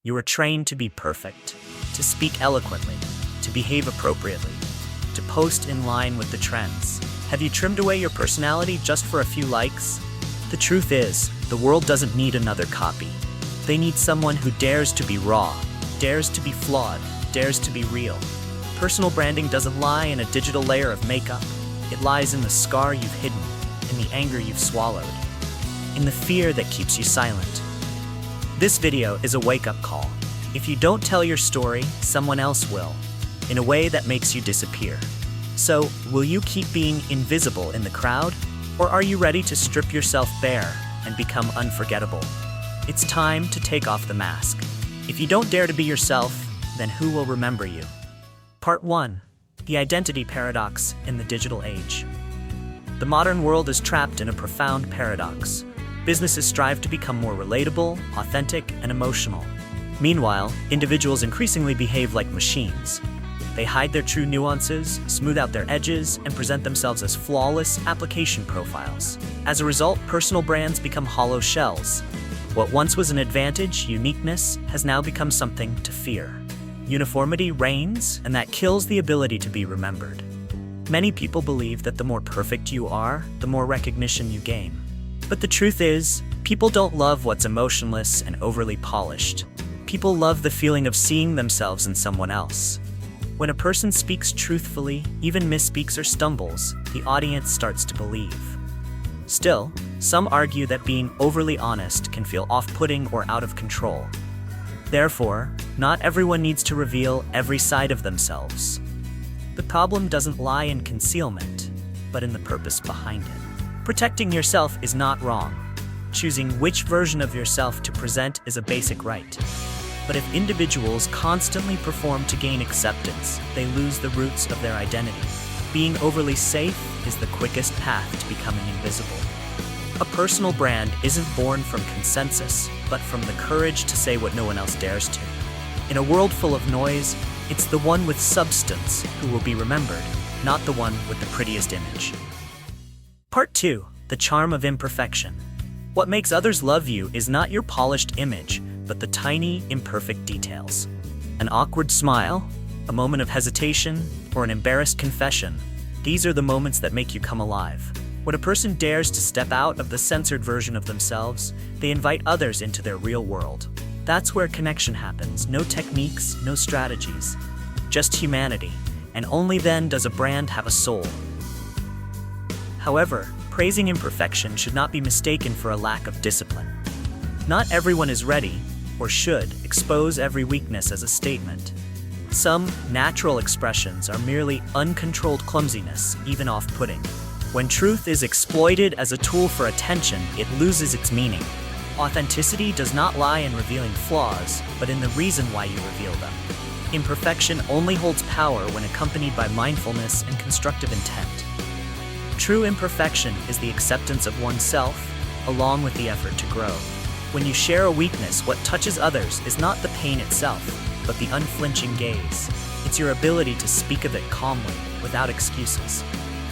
You are trained to be perfect, to speak eloquently, to behave appropriately, to post in line with the trends. Have you trimmed away your personality just for a few likes? The truth is, the world doesn't need another copy. They need someone who dares to be raw, dares to be flawed, dares to be real. Personal branding doesn't lie in a digital layer of makeup. It lies in the scar you've hidden, in the anger you've swallowed, in the fear that keeps you silent. This video is a wake-up call. If you don't tell your story, someone else will, in a way that makes you disappear. So, will you keep being invisible in the crowd? Or are you ready to strip yourself bare and become unforgettable? It's time to take off the mask. If you don't dare to be yourself, then who will remember you? Part 1. The Identity Paradox in the Digital Age. The modern world is trapped in a profound paradox. Businesses strive to become more relatable, authentic, and emotional. Meanwhile, individuals increasingly behave like machines. They hide their true nuances, smooth out their edges, and present themselves as flawless application profiles. As a result, personal brands become hollow shells. What once was an advantage, uniqueness, has now become something to fear. Uniformity reigns, and that kills the ability to be remembered. Many people believe that the more perfect you are, the more recognition you gain. But the truth is, people don't love what's emotionless and overly polished. People love the feeling of seeing themselves in someone else. When a person speaks truthfully, even misspeaks or stumbles, the audience starts to believe. Still, some argue that being overly honest can feel off-putting or out of control. Therefore, not everyone needs to reveal every side of themselves. The problem doesn't lie in concealment, but in the purpose behind it. Protecting yourself is not wrong. Choosing which version of yourself to present is a basic right. But if individuals constantly perform to gain acceptance, they lose the roots of their identity. Being overly safe is the quickest path to becoming invisible. A personal brand isn't born from consensus, but from the courage to say what no one else dares to. In a world full of noise, it's the one with substance who will be remembered, not the one with the prettiest image. Part 2. The Charm of Imperfection. What makes others love you is not your polished image, but the tiny, imperfect details. An awkward smile, a moment of hesitation, or an embarrassed confession. These are the moments that make you come alive. When a person dares to step out of the censored version of themselves, they invite others into their real world. That's where connection happens. No techniques, no strategies, just humanity. And only then does a brand have a soul. However, praising imperfection should not be mistaken for a lack of discipline. Not everyone is ready, or should, expose every weakness as a statement. Some natural expressions are merely uncontrolled clumsiness, even off-putting. When truth is exploited as a tool for attention, it loses its meaning. Authenticity does not lie in revealing flaws, but in the reason why you reveal them. Imperfection only holds power when accompanied by mindfulness and constructive intent. True imperfection is the acceptance of oneself, along with the effort to grow. When you share a weakness, what touches others is not the pain itself, but the unflinching gaze. It's your ability to speak of it calmly, without excuses.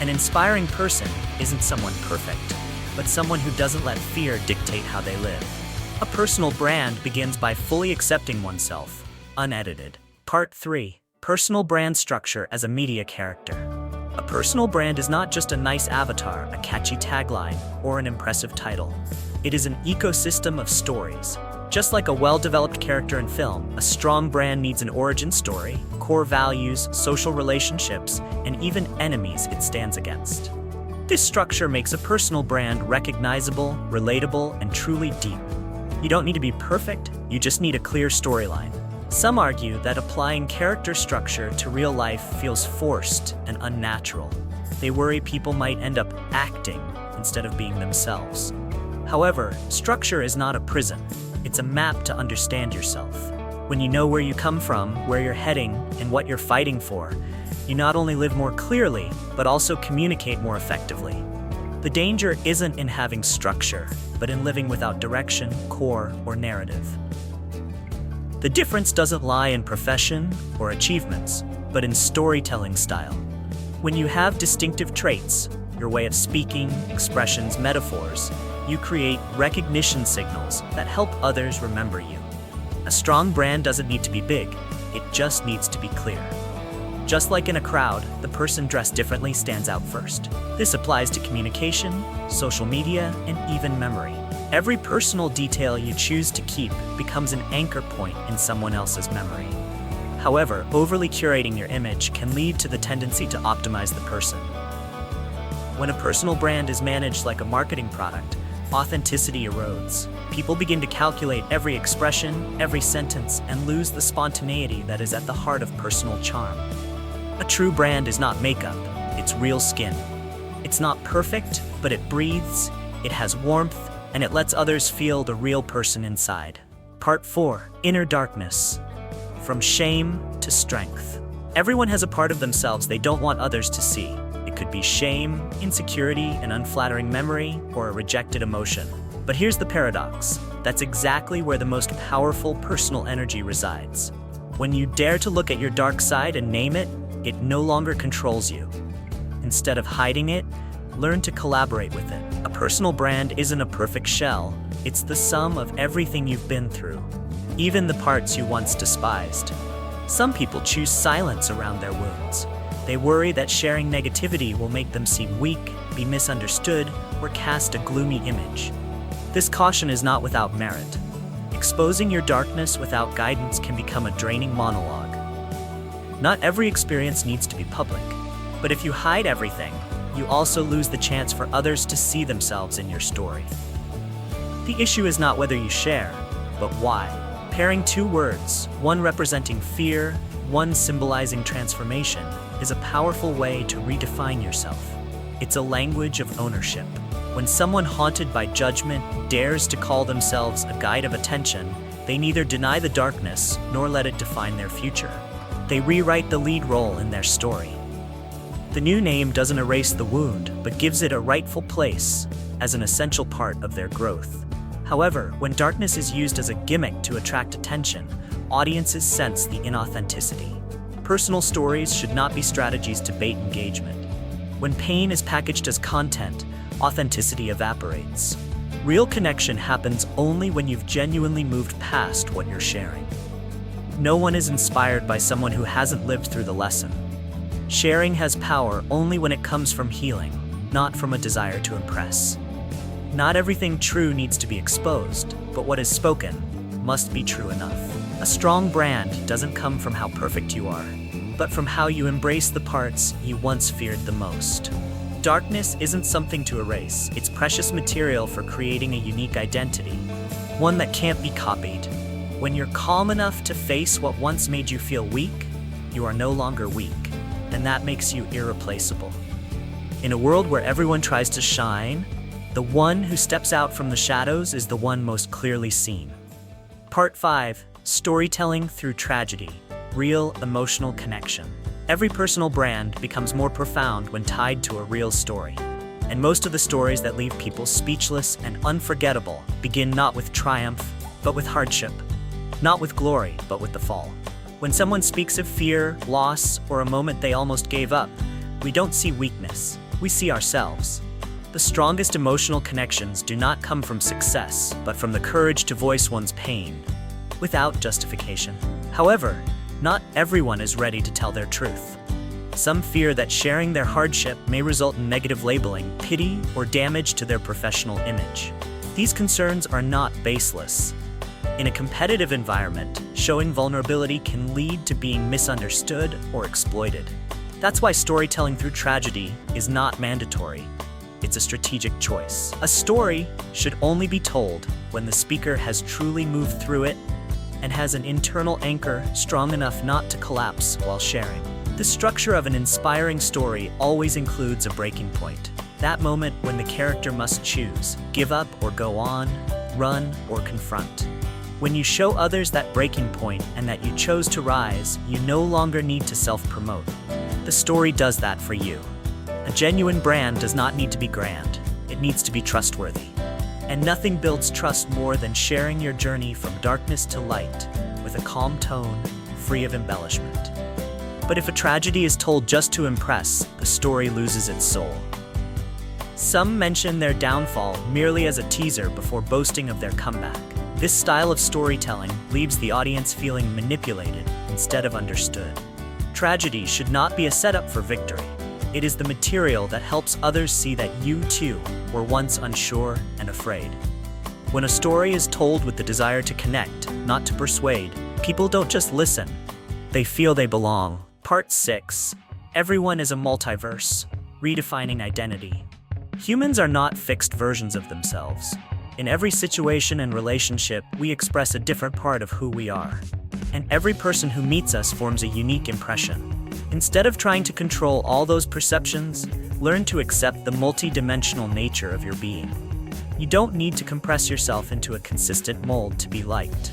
An inspiring person isn't someone perfect, but someone who doesn't let fear dictate how they live. A personal brand begins by fully accepting oneself, unedited. Part 3. Personal brand structure as a media character. A personal brand is not just a nice avatar, a catchy tagline, or an impressive title. It is an ecosystem of stories. Just like a well-developed character in film, a strong brand needs an origin story, core values, social relationships, and even enemies it stands against. This structure makes a personal brand recognizable, relatable, and truly deep. You don't need to be perfect, you just need a clear storyline. Some argue that applying character structure to real life feels forced and unnatural. They worry people might end up acting instead of being themselves. However, structure is not a prison. It's a map to understand yourself. When you know where you come from, where you're heading, and what you're fighting for, you not only live more clearly, but also communicate more effectively. The danger isn't in having structure, but in living without direction, core, or narrative. The difference doesn't lie in profession or achievements, but in storytelling style. When you have distinctive traits, your way of speaking, expressions, metaphors, you create recognition signals that help others remember you. A strong brand doesn't need to be big, it just needs to be clear. Just like in a crowd, the person dressed differently stands out first. This applies to communication, social media, and even memory. Every personal detail you choose to keep becomes an anchor point in someone else's memory. However, overly curating your image can lead to the tendency to optimize the person. When a personal brand is managed like a marketing product, authenticity erodes. People begin to calculate every expression, every sentence, and lose the spontaneity that is at the heart of personal charm. A true brand is not makeup, it's real skin. It's not perfect, but it breathes, it has warmth, and it lets others feel the real person inside. Part 4. Inner darkness. From shame to strength. Everyone has a part of themselves they don't want others to see. It could be shame, insecurity, an unflattering memory, or a rejected emotion. But here's the paradox. That's exactly where the most powerful personal energy resides. When you dare to look at your dark side and name it, it no longer controls you. Instead of hiding it, learn to collaborate with it. A personal brand isn't a perfect shell. It's the sum of everything you've been through, even the parts you once despised. Some people choose silence around their wounds. They worry that sharing negativity will make them seem weak, be misunderstood, or cast a gloomy image. This caution is not without merit. Exposing your darkness without guidance can become a draining monologue. Not every experience needs to be public, but if you hide everything, you also lose the chance for others to see themselves in your story. The issue is not whether you share, but why. Pairing two words, one representing fear, one symbolizing transformation, is a powerful way to redefine yourself. It's a language of ownership. When someone haunted by judgment dares to call themselves a guide of attention, they neither deny the darkness nor let it define their future. They rewrite the lead role in their story. The new name doesn't erase the wound, but gives it a rightful place as an essential part of their growth. However, when darkness is used as a gimmick to attract attention, audiences sense the inauthenticity. Personal stories should not be strategies to bait engagement. When pain is packaged as content, authenticity evaporates. Real connection happens only when you've genuinely moved past what you're sharing. No one is inspired by someone who hasn't lived through the lesson. Sharing has power only when it comes from healing, not from a desire to impress. Not everything true needs to be exposed, but what is spoken must be true enough. A strong brand doesn't come from how perfect you are, but from how you embrace the parts you once feared the most. Darkness isn't something to erase, it's precious material for creating a unique identity, one that can't be copied. When you're calm enough to face what once made you feel weak, you are no longer weak, and that makes you irreplaceable. In a world where everyone tries to shine, the one who steps out from the shadows is the one most clearly seen. Part 5. Storytelling through tragedy. Real emotional connection. Every personal brand becomes more profound when tied to a real story. And most of the stories that leave people speechless and unforgettable begin not with triumph, but with hardship. Not with glory, but with the fall. When someone speaks of fear, loss, or a moment they almost gave up, we don't see weakness, we see ourselves. The strongest emotional connections do not come from success, but from the courage to voice one's pain, without justification. However, not everyone is ready to tell their truth. Some fear that sharing their hardship may result in negative labeling, pity, or damage to their professional image. These concerns are not baseless. In a competitive environment, showing vulnerability can lead to being misunderstood or exploited. That's why storytelling through tragedy is not mandatory. It's a strategic choice. A story should only be told when the speaker has truly moved through it and has an internal anchor strong enough not to collapse while sharing. The structure of an inspiring story always includes a breaking point. That moment when the character must choose, give up or go on, run or confront. When you show others that breaking point and that you chose to rise, you no longer need to self-promote. The story does that for you. A genuine brand does not need to be grand. It needs to be trustworthy. And nothing builds trust more than sharing your journey from darkness to light with a calm tone, free of embellishment. But if a tragedy is told just to impress, the story loses its soul. Some mention their downfall merely as a teaser before boasting of their comeback. This style of storytelling leaves the audience feeling manipulated instead of understood. Tragedy should not be a setup for victory. It is the material that helps others see that you too were once unsure and afraid. When a story is told with the desire to connect, not to persuade, people don't just listen, they feel they belong. Part 6. Everyone is a multiverse. Redefining identity. Humans are not fixed versions of themselves. In every situation and relationship, we express a different part of who we are. And every person who meets us forms a unique impression. Instead of trying to control all those perceptions, learn to accept the multi-dimensional nature of your being. You don't need to compress yourself into a consistent mold to be liked.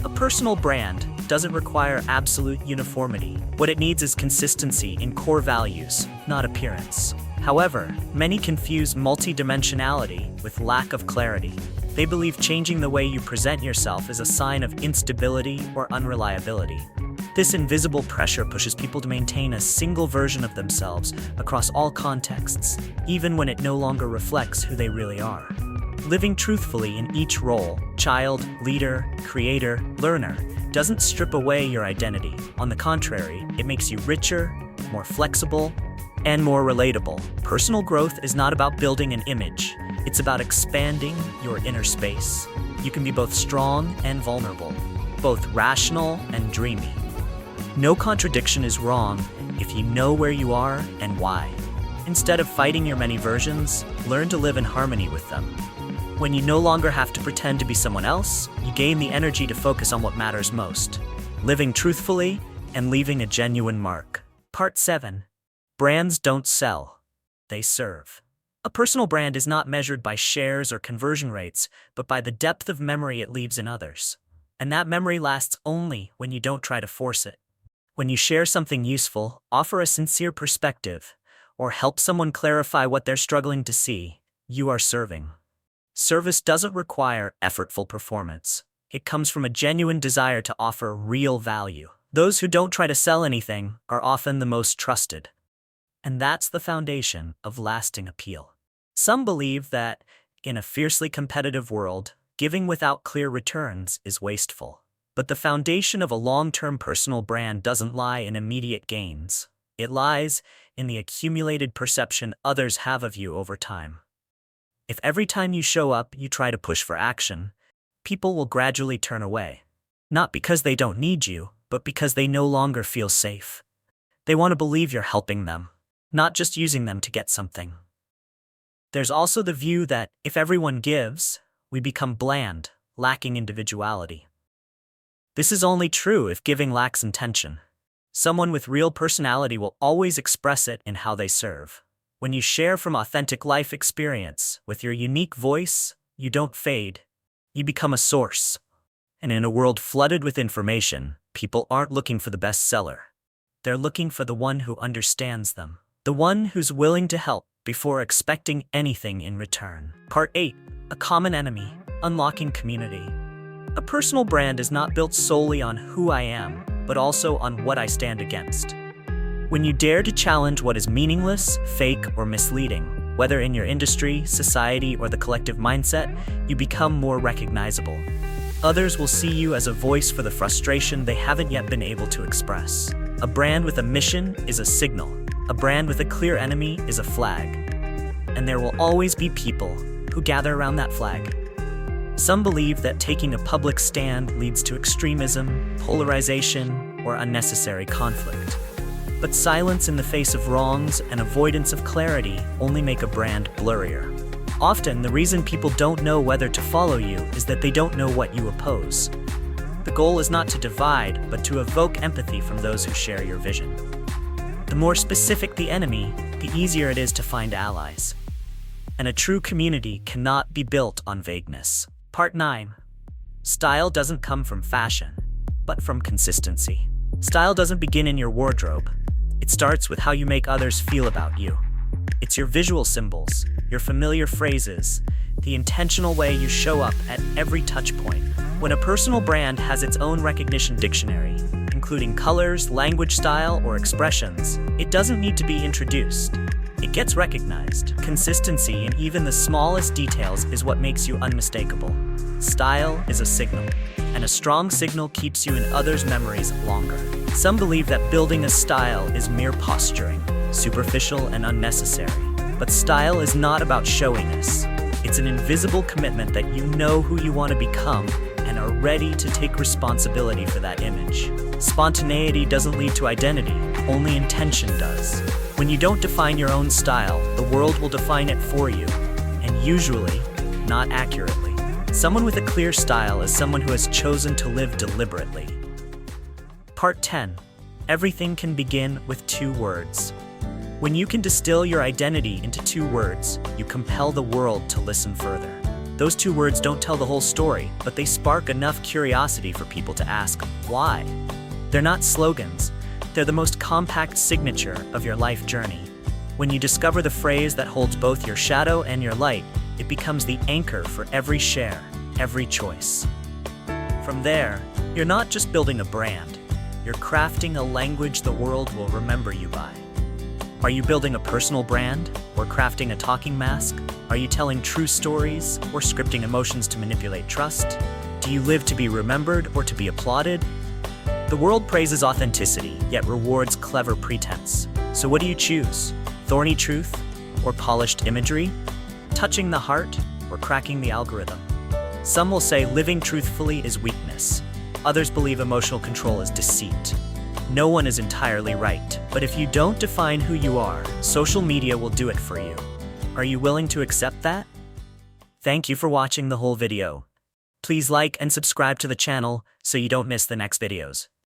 A personal brand doesn't require absolute uniformity. What it needs is consistency in core values, not appearance. However, many confuse multidimensionality with lack of clarity. They believe changing the way you present yourself is a sign of instability or unreliability. This invisible pressure pushes people to maintain a single version of themselves across all contexts, even when it no longer reflects who they really are. Living truthfully in each role, child, leader, creator, learner, doesn't strip away your identity. On the contrary, it makes you richer, more flexible, and more relatable. Personal growth is not about building an image. It's about expanding your inner space. You can be both strong and vulnerable, both rational and dreamy. No contradiction is wrong if you know where you are and why. Instead of fighting your many versions, learn to live in harmony with them. When you no longer have to pretend to be someone else, you gain the energy to focus on what matters most, living truthfully and leaving a genuine mark. Part 7. Brands don't sell, they serve. A personal brand is not measured by shares or conversion rates, but by the depth of memory it leaves in others. And that memory lasts only when you don't try to force it. When you share something useful, offer a sincere perspective, or help someone clarify what they're struggling to see, you are serving. Service doesn't require effortful performance. It comes from a genuine desire to offer real value. Those who don't try to sell anything are often the most trusted. And that's the foundation of lasting appeal. Some believe that, in a fiercely competitive world, giving without clear returns is wasteful. But the foundation of a long-term personal brand doesn't lie in immediate gains. It lies in the accumulated perception others have of you over time. If every time you show up you try to push for action, people will gradually turn away. Not because they don't need you, but because they no longer feel safe. They want to believe you're helping them, not just using them to get something. There's also the view that if everyone gives, we become bland, lacking individuality. This is only true if giving lacks intention. Someone with real personality will always express it in how they serve. When you share from authentic life experience, with your unique voice, you don't fade. You become a source. And in a world flooded with information, people aren't looking for the best seller. They're looking for the one who understands them. The one who's willing to help before expecting anything in return. Part 8. A common enemy. Unlocking community. A personal brand is not built solely on who I am, but also on what I stand against. When you dare to challenge what is meaningless, fake, or misleading, whether in your industry, society, or the collective mindset, you become more recognizable. Others will see you as a voice for the frustration they haven't yet been able to express. A brand with a mission is a signal. A brand with a clear enemy is a flag. And there will always be people who gather around that flag. Some believe that taking a public stand leads to extremism, polarization, or unnecessary conflict. But silence in the face of wrongs and avoidance of clarity only make a brand blurrier. Often, the reason people don't know whether to follow you is that they don't know what you oppose. The goal is not to divide, but to evoke empathy from those who share your vision. The more specific the enemy, the easier it is to find allies. And a true community cannot be built on vagueness. Part 9. Style doesn't come from fashion, but from consistency. Style doesn't begin in your wardrobe. It starts with how you make others feel about you. It's your visual symbols, your familiar phrases, the intentional way you show up at every touch point. When a personal brand has its own recognition dictionary, including colors, language style, or expressions, it doesn't need to be introduced. it gets recognized. Consistency in even the smallest details is what makes you unmistakable. Style is a signal, and a strong signal keeps you in others' memories longer. Some believe that building a style is mere posturing, superficial and unnecessary. But style is not about showiness. It's an invisible commitment that you know who you want to become and are ready to take responsibility for that image. Spontaneity doesn't lead to identity, only intention does. When you don't define your own style, the world will define it for you, and usually, not accurately. Someone with a clear style is someone who has chosen to live deliberately. Part 10. Everything can begin with 2 words. When you can distill your identity into 2 words, you compel the world to listen further. Those 2 words don't tell the whole story, but they spark enough curiosity for people to ask, why? They're not slogans. They're the most compact signature of your life journey. When you discover the phrase that holds both your shadow and your light, it becomes the anchor for every share, every choice. From there, you're not just building a brand. You're crafting a language the world will remember you by. Are you building a personal brand or crafting a talking mask? Are you telling true stories or scripting emotions to manipulate trust? Do you live to be remembered or to be applauded? The world praises authenticity, yet rewards clever pretense. So what do you choose? Thorny truth or polished imagery? Touching the heart or cracking the algorithm? Some will say living truthfully is weakness. Others believe emotional control is deceit. No one is entirely right, but if you don't define who you are, social media will do it for you. Are you willing to accept that? Thank you for watching the whole video. Please like and subscribe to the channel so you don't miss the next videos.